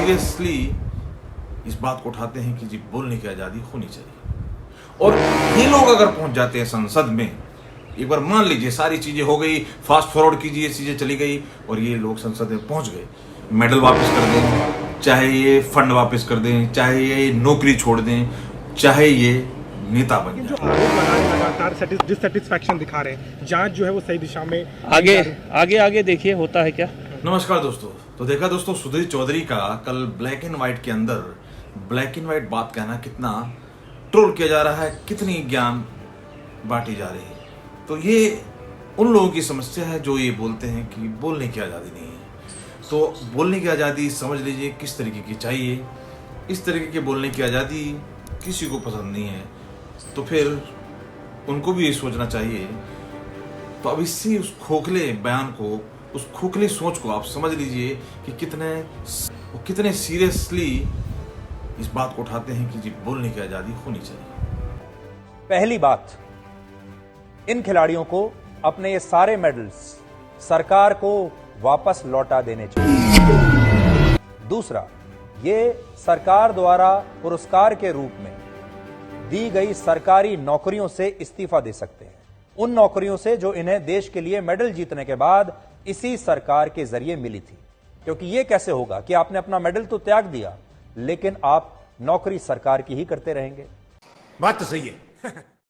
Seriously इस बात को उठाते हैं कि जी बोलने की आज़ादी होनी चाहिए। और ये लोग अगर पहुंच जाते हैं संसद में, एक बार मान लीजिए सारी चीज़ें हो गई, फास्ट फॉरवर्ड कीजिए, चीज़ें चली गई और ये लोग संसद में पहुंच गए, मेडल वापस कर दें, चाहे ये फंड वापस कर दें, चाहे ये नौकरी छोड़ दें, चाहे ये नेता बन जाए। जो आरोप लगा रहे हैं लगातार डिससेटिस्फैक्शन दिखा रहे हैं, जांच जो है वो सही दिशा में आगे देखिए होता है क्या। नमस्कार दोस्तों। तो देखा दोस्तों, सुधीर चौधरी का कल ब्लैक एंड व्हाइट के अंदर ब्लैक एंड व्हाइट बात कहना कितना ट्रोल किया जा रहा है, कितनी ज्ञान बांटी जा रही है। तो ये उन लोगों की समस्या है जो ये बोलते हैं कि बोलने की आज़ादी नहीं है। तो बोलने की आज़ादी समझ लीजिए किस तरीके की चाहिए। इस तरीके की बोलने की आज़ादी किसी को पसंद नहीं है, तो फिर उनको भी ये सोचना चाहिए। तो अब इससे उस खोखले बयान को, उस खोखली सोच को आप समझ लीजिए कि कितने सीरियसली इस बात को उठाते हैं कि जी बोलने की आज़ादी होनी चाहिए। पहली बात, इन खिलाड़ियों को अपने ये सारे मेडल्स सरकार को वापस लौटा देने चाहिए। दूसरा, ये सरकार द्वारा पुरस्कार के रूप में दी गई सरकारी नौकरियों से इस्तीफा दे सकते हैं, उन नौकरियों से जो इन्हें देश के लिए मेडल जीतने के बाद इसी सरकार के जरिए मिली थी। क्योंकि यह कैसे होगा कि आपने अपना मेडल तो त्याग दिया, लेकिन आप नौकरी सरकार की ही करते रहेंगे। बात तो सही है।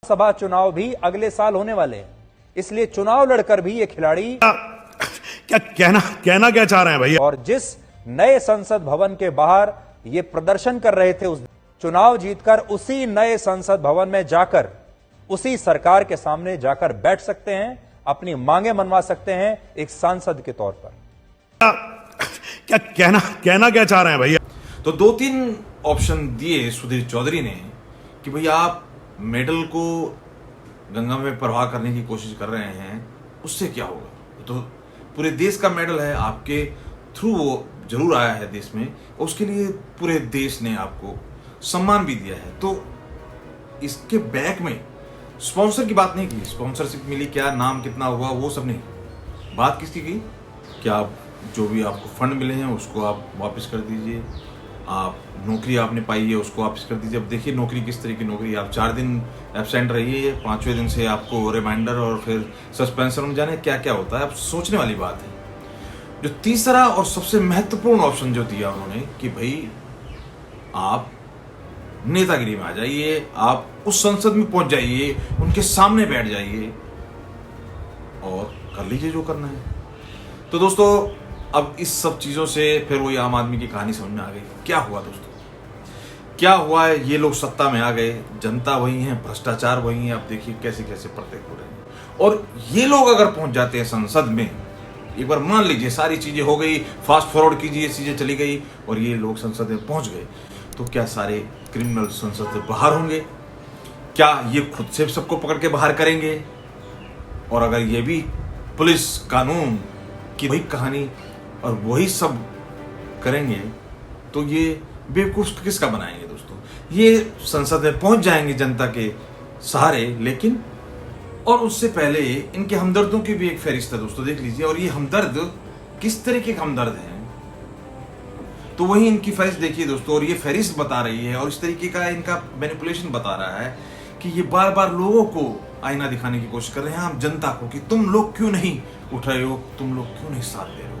सभा चुनाव भी अगले साल होने वाले हैं, इसलिए चुनाव लड़कर भी ये खिलाड़ी क्या कहना क्या चाह रहे हैं भैया। और जिस नए संसद भवन के बाहर ये प्रदर्शन कर रहे थे, उस चुनाव जीतकर उसी नए संसद भवन में जाकर उसी सरकार के सामने जाकर बैठ सकते हैं, अपनी मांगे मनवा सकते हैं एक सांसद के तौर पर। क्या कहना क्या चाह रहे हैं भैया। तो 2-3 ऑप्शन दिए सुधीर चौधरी ने कि भैया आप मेडल को गंगा में प्रवाह करने की कोशिश कर रहे हैं, उससे क्या होगा। तो पूरे देश का मेडल है, आपके थ्रू वो जरूर आया है देश में, उसके लिए पूरे देश ने आपको सम्मान भी दिया है। तो इसके बैक में स्पॉन्सर की बात नहीं की, स्पॉन्सरशिप मिली क्या, नाम कितना हुआ, वो सब नहीं। बात किसकी की, क्या आप जो भी आपको फंड मिले हैं उसको आप वापस कर दीजिए, आप नौकरी आपने पाई है उसको वापस कर दीजिए। अब देखिए नौकरी किस तरह की नौकरी, आप 4 दिन एब्सेंट रहिए, 5वें दिन से आपको रिमाइंडर और फिर सस्पेंशन में जाने क्या क्या होता है, अब सोचने वाली बात है। जो तीसरा और सबसे महत्वपूर्ण ऑप्शन जो दिया उन्होंने कि भाई आप नेतागिरी में आ जाइए, आप उस संसद में पहुंच जाइए, उनके सामने बैठ जाइए और कर लीजिए जो करना है। तो दोस्तों अब इस सब चीजों से फिर वही आम आदमी की कहानी समझ में आ गई। क्या हुआ दोस्तों, क्या हुआ है, ये लोग सत्ता में आ गए, जनता वही है, भ्रष्टाचार वही है। अब देखिए कैसे कैसे पर्दे हो रहे हैं। और ये लोग अगर पहुंच जाते हैं संसद में, एक बार मान लीजिए सारी चीजें हो गई, फास्ट फॉरवर्ड कीजिए, चीजें चली गई और ये लोग संसद में पहुंच गए, तो क्या सारे क्रिमिनल संसद से बाहर होंगे? क्या ये खुद से सबको पकड़ के बाहर करेंगे? और अगर ये भी पुलिस कानून की वही कहानी और वही सब करेंगे, तो ये बेवकूफ किसका बनाएंगे दोस्तों। ये संसद में पहुंच जाएंगे जनता के सहारे, लेकिन और उससे पहले इनके हमदर्दों की भी एक फहरिस्त है दोस्तों, देख लीजिए। और ये हमदर्द किस तरीके के हमदर्द हैं, तो वही इनकी फहरिस्त देखिए दोस्तों। और ये फहरिस्त बता रही है और इस तरीके का इनका मैनिपुलेशन बता रहा है कि ये बार बार लोगों को आईना दिखाने की कोशिश कर रहे हैं, हम जनता को, कि तुम लोग क्यों नहीं उठ रहे हो, तुम लोग क्यों नहीं साथ दे रहे हो।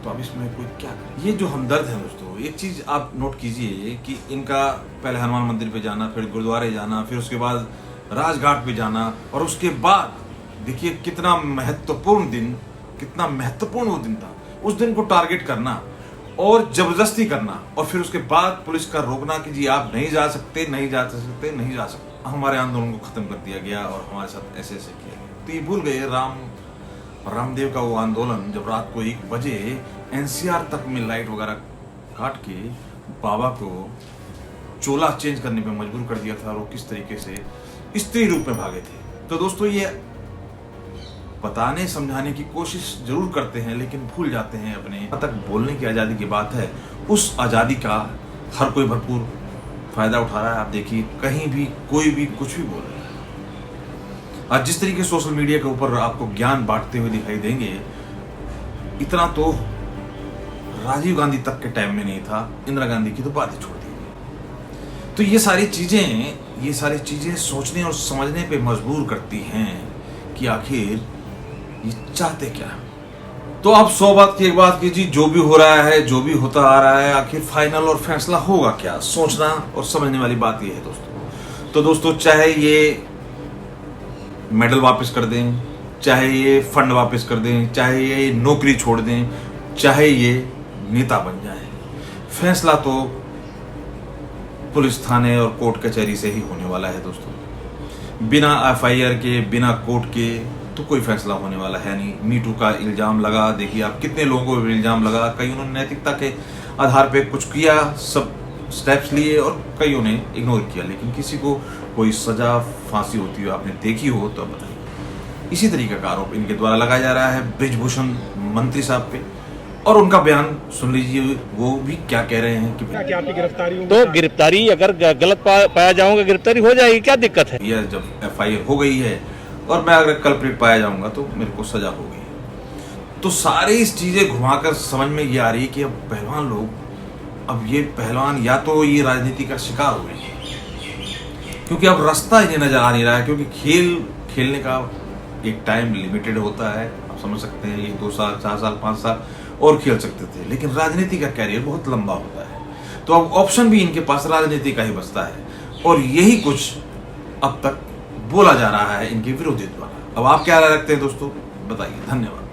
तो अब इसमें कोई क्या करे। ये जो हमदर्द है दोस्तों, एक चीज आप नोट कीजिए कि इनका पहले हनुमान मंदिर पे जाना, फिर गुरुद्वारे जाना, फिर उसके बाद राजघाट पे जाना, और उसके बाद देखिए कितना महत्वपूर्ण दिन, कितना महत्वपूर्ण वो दिन था, उस दिन को टारगेट करना और जबरदस्ती करना, और फिर उसके बाद पुलिस का रोकना कि जी आप नहीं जा सकते, नहीं जा सकते, नहीं जा सकते। हमारे आंदोलन को खत्म कर दिया गया और हमारे साथ ऐसे ऐसे किया गया। तो ये भूल गए रामदेव का वो आंदोलन, जब रात को 1 बजे एनसीआर तक में लाइट वगैरह काट के बाबा को चोला चेंज करने पे मजबूर कर दिया था, और वो किस तरीके से स्त्री रूप में भागे थे। तो दोस्तों ये बताने समझाने की कोशिश जरूर करते हैं, लेकिन भूल जाते हैं अपने तक बोलने की आज़ादी की बात है, उस आज़ादी का हर कोई भरपूर फायदा उठा रहा है। आप देखिए कहीं भी कोई भी कुछ भी बोल रहा है। आज जिस तरीके सोशल मीडिया के ऊपर आपको ज्ञान बांटते हुए दिखाई देंगे, इतना तो राजीव गांधी तक के टाइम में नहीं था, इंदिरा गांधी की तो बात ही छोड़ दी। तो ये सारी चीजें सोचने और समझने पे मजबूर करती हैं कि आखिर ये चाहते क्या। तो अब 100 बात की एक बात कीजिए, जो भी हो रहा है, जो भी होता आ रहा है, आखिर फाइनल और फैसला होगा क्या, सोचना और समझने वाली बात ये है दोस्तों। तो दोस्तों, चाहे ये मेडल वापस कर दें, चाहे ये फंड वापस कर दें, चाहे ये नौकरी छोड़ दें, चाहे ये नेता बन जाए, फैसला तो पुलिस थाने और कोर्ट कचहरी से ही होने वाला है दोस्तों। बिना एफआईआर के, बिना कोर्ट के तो कोई फैसला होने वाला है नहीं। मीटू का इल्जाम लगा, देखिए आप कितने लोगों को इल्जाम लगा, कई उन्होंने नैतिकता के आधार पे कुछ किया, सब स्टेप्स लिए और कईयों ने इग्नोर किया, लेकिन किसी को कोई सजा फांसी होती हो आपने देखी हो तो बताइए। इसी तरीके का आरोप इनके द्वारा लगाया जा रहा है ब्रिजभूषण मंत्री साहब पे, और उनका बयान सुन लीजिए, वो भी क्या कह रहे हैं कि आपकी गिरफ्तारी होगी। तो गिरफ्तारी अगर गलत पाया जाऊंगा, गिरफ्तारी हो जाएगी, क्या दिक्कत है? यह जब एफआईआर हो गई है और मैं अगर कल्प्रिट पाया जाऊंगा तो मेरे को सजा होगी। तो सारी इस चीजें घुमाकर समझ में ये आ रही है कि अब पहलवान लोग, अब ये पहलवान या तो ये राजनीति का शिकार हो गए हैं, क्योंकि अब रास्ता इन्हें नजर आ नहीं रहा है। क्योंकि खेलने का एक टाइम लिमिटेड होता है, आप समझ सकते हैं, ये 2 साल 4 साल 5 साल और खेल सकते थे, लेकिन राजनीति का कैरियर बहुत लंबा होता है। तो अब ऑप्शन भी इनके पास राजनीति का ही बचता है, और यही कुछ अब तक बोला जा रहा है इनके विरोधी द्वारा। अब आप क्या राय रखते हैं दोस्तों, बताइए। धन्यवाद।